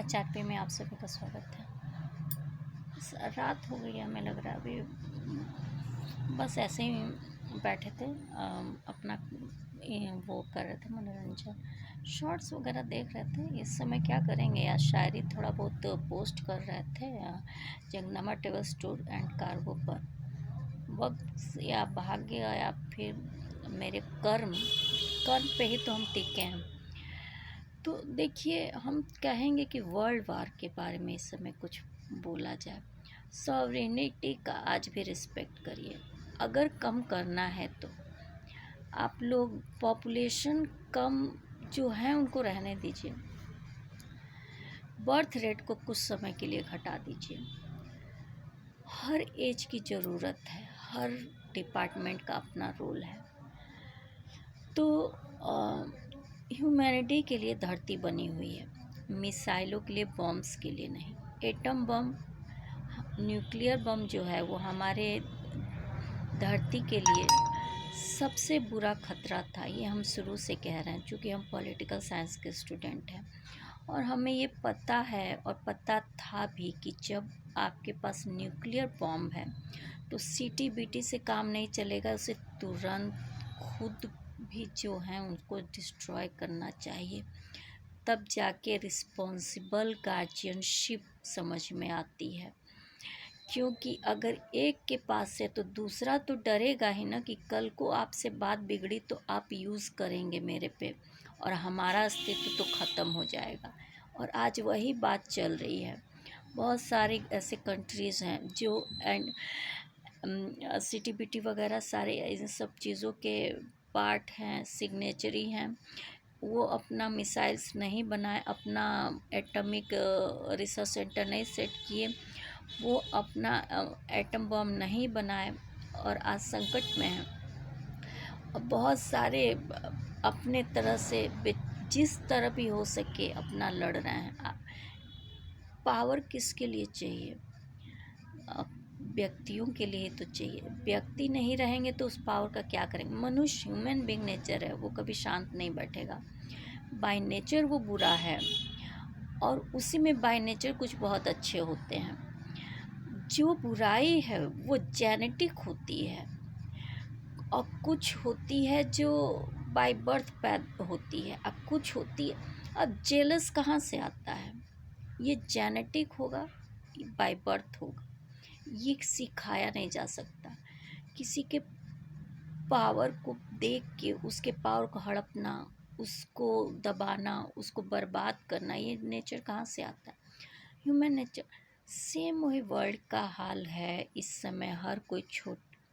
HRP में आप सभी का स्वागत है। रात हो गई है, हमें लग रहा है अभी बस ऐसे ही बैठे थे, अपना वो कर रहे थे, मनोरंजन शॉर्ट्स वगैरह देख रहे थे। इस समय क्या करेंगे यार, शायरी थोड़ा बहुत पोस्ट कर रहे थे जंगनामा टेबल स्टोर एंड कार्गो पर। वक्त या भाग्य या फिर मेरे कर्म कर्म पे ही तो हम टिके हैं। तो देखिए, हम कहेंगे कि वर्ल्ड वार के बारे में इस समय कुछ बोला जाए। सॉवरेनिटी का आज भी रिस्पेक्ट करिए। अगर कम करना है तो आप लोग पॉपुलेशन कम जो है उनको रहने दीजिए। बर्थ रेट को कुछ समय के लिए घटा दीजिए। हर एज की ज़रूरत है, हर डिपार्टमेंट का अपना रोल है। तो ह्यूमैनिटी के लिए धरती बनी हुई है, मिसाइलों के लिए, बॉम्ब्स के लिए नहीं। एटम बम, न्यूक्लियर बम जो है वो हमारे धरती के लिए सबसे बुरा खतरा था। ये हम शुरू से कह रहे हैं, क्योंकि हम पॉलिटिकल साइंस के स्टूडेंट हैं और हमें ये पता है और पता था भी कि जब आपके पास न्यूक्लियर बॉम्ब है तो सीटी बीटी से काम नहीं चलेगा। उसे तुरंत खुद भी जो हैं उनको डिस्ट्रॉय करना चाहिए, तब जाके रिस्पॉन्सिबल गार्जियनशिप समझ में आती है। क्योंकि अगर एक के पास है तो दूसरा तो डरेगा ही ना कि कल को आपसे बात बिगड़ी तो आप यूज़ करेंगे मेरे पे और हमारा अस्तित्व तो ख़त्म हो जाएगा। और आज वही बात चल रही है। बहुत सारे ऐसे कंट्रीज़ हैं जो सीटीबीटी वगैरह सारे इन सब चीज़ों के पार्ट हैं, सिग्नेचरी हैं। वो अपना मिसाइल्स नहीं बनाए, अपना एटॉमिक रिसर्च सेंटर नहीं सेट किए, वो अपना एटम बम नहीं बनाए और आज संकट में हैं। और बहुत सारे अपने तरह से जिस तरह भी हो सके अपना लड़ रहे हैं। पावर किसके लिए चाहिए? व्यक्तियों के लिए तो चाहिए। व्यक्ति नहीं रहेंगे तो उस पावर का क्या करेंगे? मनुष्य ह्यूमन बीइंग नेचर है, वो कभी शांत नहीं बैठेगा। बाय नेचर वो बुरा है और उसी में बाय नेचर कुछ बहुत अच्छे होते हैं। जो बुराई है वो जेनेटिक होती है और कुछ होती है जो बाय बर्थ पैदा होती है, अब कुछ होती है। अब जेलस कहाँ से आता है? ये जेनेटिक होगा, बाय बर्थ होगा। ये सिखाया नहीं जा सकता। किसी के पावर को देख के उसके पावर को हड़पना, उसको दबाना, उसको बर्बाद करना, ये नेचर कहाँ से आता है? Human nature. सेम वही वर्ल्ड का हाल है इस समय। हर कोई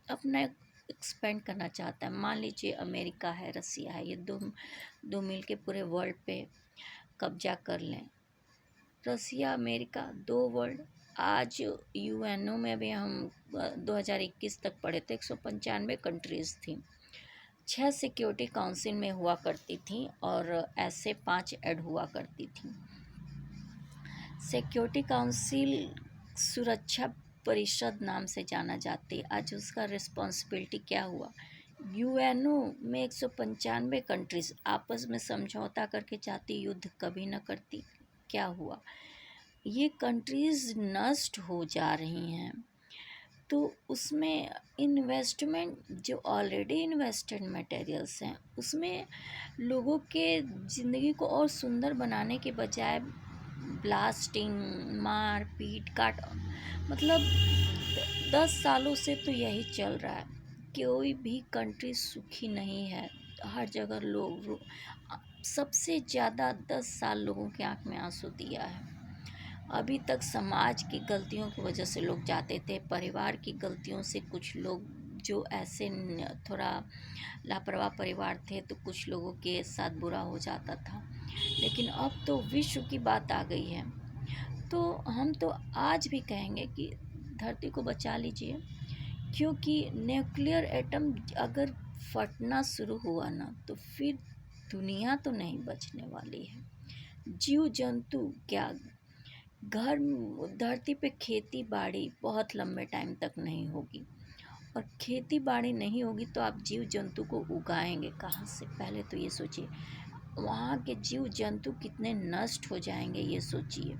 अपना एक्सपेंड करना चाहता है। मान लीजिए अमेरिका है, रसिया है, ये दो मिल के पूरे वर्ल्ड पे कब्जा कर लें। रसिया, अमेरिका, दो वर्ल्ड। आज यूएनओ में भी हम 2021 तक पढ़े थे, 195 कंट्रीज़ थी। 6 सिक्योरिटी काउंसिल में हुआ करती थी और ऐसे 5 ऐड हुआ करती थी। सिक्योरिटी काउंसिल सुरक्षा परिषद नाम से जाना जाती। आज उसका रिस्पॉन्सिबिलिटी क्या हुआ? यूएनओ में 195 कंट्रीज़ आपस में समझौता करके चाहती, युद्ध कभी न करती। क्या हुआ? ये कंट्रीज़ नष्ट हो जा रही हैं। तो उसमें इन्वेस्टमेंट जो ऑलरेडी इन्वेस्टेड मटेरियल्स हैं उसमें लोगों के ज़िंदगी को और सुंदर बनाने के बजाय ब्लास्टिंग, मार पीट काट, मतलब 10 सालों से तो यही चल रहा है। कोई भी कंट्री सुखी नहीं है। हर जगह लोग सबसे ज़्यादा 10 साल लोगों की आंख में आंसू दिया है। अभी तक समाज की गलतियों की वजह से लोग जाते थे, परिवार की गलतियों से कुछ लोग जो ऐसे थोड़ा लापरवाह परिवार थे तो कुछ लोगों के साथ बुरा हो जाता था। लेकिन अब तो विश्व की बात आ गई है। तो हम तो आज भी कहेंगे कि धरती को बचा लीजिए, क्योंकि न्यूक्लियर एटम अगर फटना शुरू हुआ ना तो फिर दुनिया तो नहीं बचने वाली है। जीव जंतु क्या, घर धरती पे खेती बाड़ी बहुत लंबे टाइम तक नहीं होगी और खेती बाड़ी नहीं होगी तो आप जीव जंतु को उगाएंगे कहाँ से? पहले तो ये सोचिए। वहाँ के जीव जंतु कितने नष्ट हो जाएंगे ये सोचिए।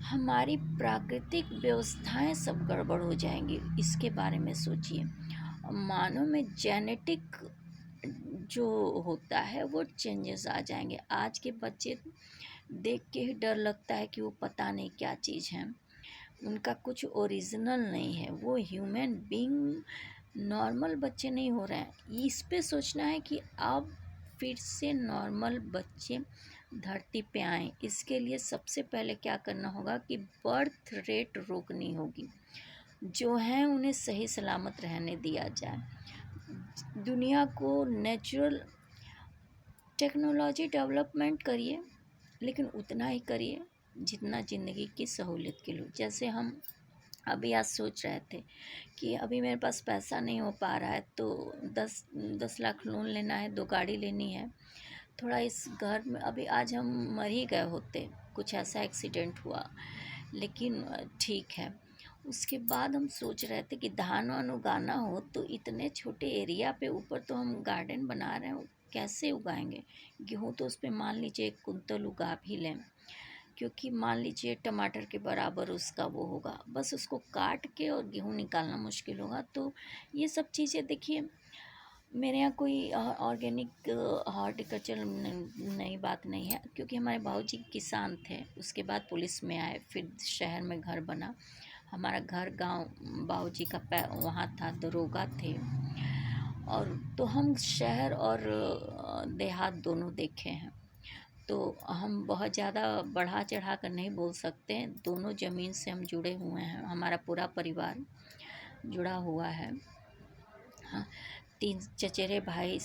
हमारी प्राकृतिक व्यवस्थाएं सब गड़बड़ हो जाएंगी, इसके बारे में सोचिए। मानव में जेनेटिक जो होता है वो चेंजेस आ जाएंगे। आज के बच्चे देख के ही डर लगता है कि वो पता नहीं क्या चीज़ है, उनका कुछ ओरिजिनल नहीं है, वो ह्यूमन बीइंग नॉर्मल बच्चे नहीं हो रहे हैं। इस पे सोचना है कि अब फिर से नॉर्मल बच्चे धरती पे आएँ। इसके लिए सबसे पहले क्या करना होगा कि बर्थ रेट रोकनी होगी, जो हैं उन्हें सही सलामत रहने दिया जाए। दुनिया को नेचुरल टेक्नोलॉजी डेवलपमेंट करिए, लेकिन उतना ही करिए जितना ज़िंदगी की सहूलियत के लिए। जैसे हम अभी आज सोच रहे थे कि अभी मेरे पास पैसा नहीं हो पा रहा है, तो 10 लाख लोन लेना है, 2 गाड़ी लेनी है। थोड़ा इस घर में अभी आज हम मर ही गए होते, कुछ ऐसा एक्सीडेंट हुआ, लेकिन ठीक है। उसके बाद हम सोच रहे थे कि धान वान उगाना हो तो इतने छोटे एरिया पे ऊपर तो हम गार्डन बना रहे हैं, कैसे उगाएंगे। गेहूँ तो उस पर मान लीजिए 1 कुंतल उगा भी लें, क्योंकि मान लीजिए टमाटर के बराबर उसका वो होगा, बस उसको काट के और गेहूँ निकालना मुश्किल होगा। तो ये सब चीज़ें देखिए, मेरे यहाँ कोई ऑर्गेनिक हॉर्टिकल्चर नई बात नहीं है, क्योंकि हमारे बाबूजी किसान थे, उसके बाद पुलिस में आए, फिर शहर में घर बना। हमारा घर गांव बाबूजी का वहाँ था, दरोगा थे। और तो हम शहर और देहात दोनों देखे हैं, तो हम बहुत ज़्यादा बढ़ा चढ़ा कर नहीं बोल सकते। दोनों ज़मीन से हम जुड़े हुए हैं, हमारा पूरा परिवार जुड़ा हुआ है। हाँ, 3 चचेरे भाई,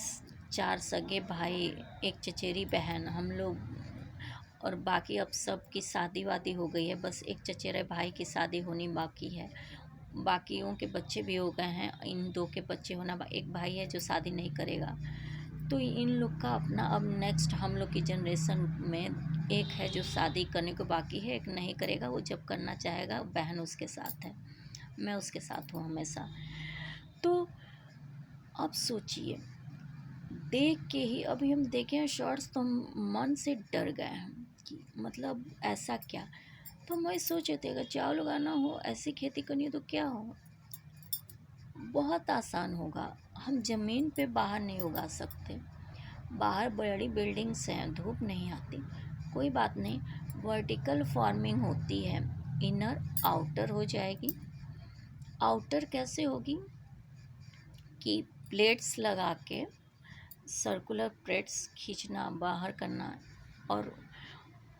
4 सगे भाई, 1 चचेरी बहन, हम लोग। और बाकी अब सब की शादी वादी हो गई है, बस एक चचेरे भाई की शादी होनी बाकी है। बाकियों के बच्चे भी हो गए हैं, इन 2 के बच्चे होना, एक भाई है जो शादी नहीं करेगा। तो इन लोग का अपना, अब नेक्स्ट हम लोग की जनरेशन में एक है जो शादी करने को बाकी है, एक नहीं करेगा, वो जब करना चाहेगा। बहन उसके साथ है, मैं उसके साथ हूँ हमेशा। तो अब सोचिए, देख के ही अभी हम देखे हैं शॉर्ट्स, तो हम मन से डर गए हैं कि मतलब ऐसा क्या। तो मैं सोच रही थी अगर चावल उगाना हो, ऐसी खेती करनी हो तो क्या हो, बहुत आसान होगा। हम ज़मीन पे बाहर नहीं उगा सकते, बाहर बड़ी बिल्डिंग्स हैं, धूप नहीं आती, कोई बात नहीं, वर्टिकल फार्मिंग होती है। इनर आउटर हो जाएगी। आउटर कैसे होगी कि प्लेट्स लगा के, सर्कुलर प्लेट्स खींचना, बाहर करना, और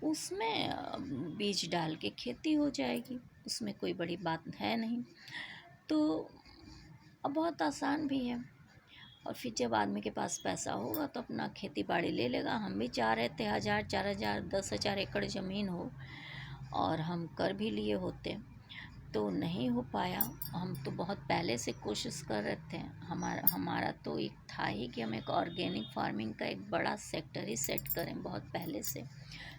उसमें बीज डाल के खेती हो जाएगी, उसमें कोई बड़ी बात है नहीं। तो अब बहुत आसान भी है। और फिर जब आदमी के पास पैसा होगा तो अपना खेती बाड़ी ले लेगा। हम भी चाह रहे थे 1000, 4000, 10,000 एकड़ ज़मीन हो, और हम कर भी लिए होते, तो नहीं हो पाया। हम तो बहुत पहले से कोशिश कर रहे थे। हमारा हमारा तो एक था ही कि हम एक ऑर्गेनिक फार्मिंग का एक बड़ा सेक्टर ही सेट करें बहुत पहले से।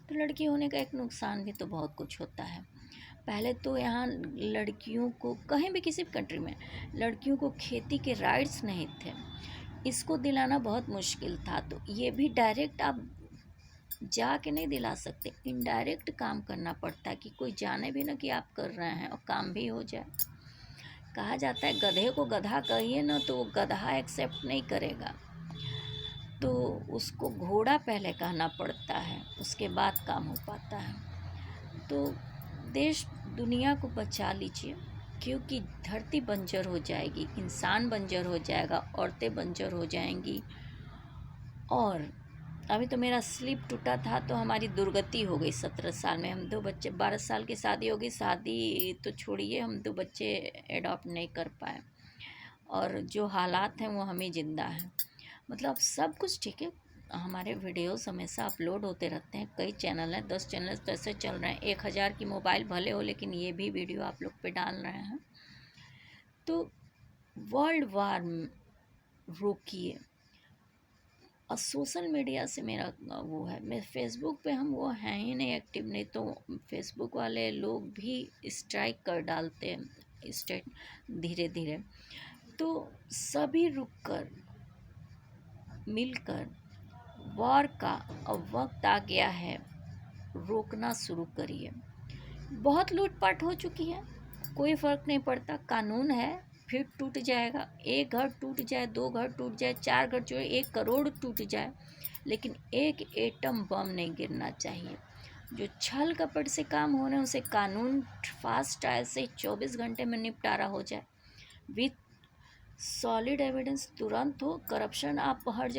तो लड़की होने का एक नुकसान भी तो बहुत कुछ होता है। पहले तो यहाँ लड़कियों को, कहीं भी किसी भी कंट्री में, लड़कियों को खेती के राइट्स नहीं थे, इसको दिलाना बहुत मुश्किल था। तो ये भी डायरेक्ट आप जा के नहीं दिला सकते, इनडायरेक्ट काम करना पड़ता है कि कोई जाने भी ना कि आप कर रहे हैं, और काम भी हो जाए। कहा जाता है गधे को गधा कहिए ना तो वो गधा एक्सेप्ट नहीं करेगा, तो उसको घोड़ा पहले कहना पड़ता है, उसके बाद काम हो पाता है। तो देश दुनिया को बचा लीजिए, क्योंकि धरती बंजर हो जाएगी, इंसान बंजर हो जाएगा, औरतें बंजर हो जाएंगी। और अभी तो मेरा स्लिप टूटा था तो हमारी दुर्गति हो गई 17 साल में। हम 2 बच्चे, 12 साल की शादी हो गई, शादी तो छोड़िए, हम 2 बच्चे एडॉप्ट नहीं कर पाए, और जो हालात हैं वो हम ही जिंदा हैं। मतलब सब कुछ ठीक है। हमारे वीडियोस हमेशा अपलोड होते रहते हैं, कई चैनल हैं, 10 चैनल कैसे चल रहे हैं, 1000 की मोबाइल भले हो, लेकिन ये भी वीडियो आप लोग पे डाल रहे हैं। तो वर्ल्ड वार रोकिए। और सोशल मीडिया से मेरा वो है, मैं फेसबुक पे, हम वो हैं ही नहीं एक्टिव, नहीं तो फेसबुक वाले लोग भी स्ट्राइक कर डालते हैं स्टेट धीरे धीरे। तो सभी रुक कर, मिलकर वॉर का अब वक्त आ गया है, रोकना शुरू करिए। बहुत लूटपाट हो चुकी है, कोई फ़र्क नहीं पड़ता, कानून है फिर टूट जाएगा। एक घर टूट जाए, दो घर टूट जाए, चार घर जो 1 करोड़ टूट जाए, लेकिन एक एटम बम नहीं गिरना चाहिए। जो छल कपट से काम हो रहे हैं उसे कानून फास्ट ट्रायल से 24 घंटे में निपटारा हो जाए, विथ सॉलिड एविडेंस तुरंत हो। करप्शन आप हर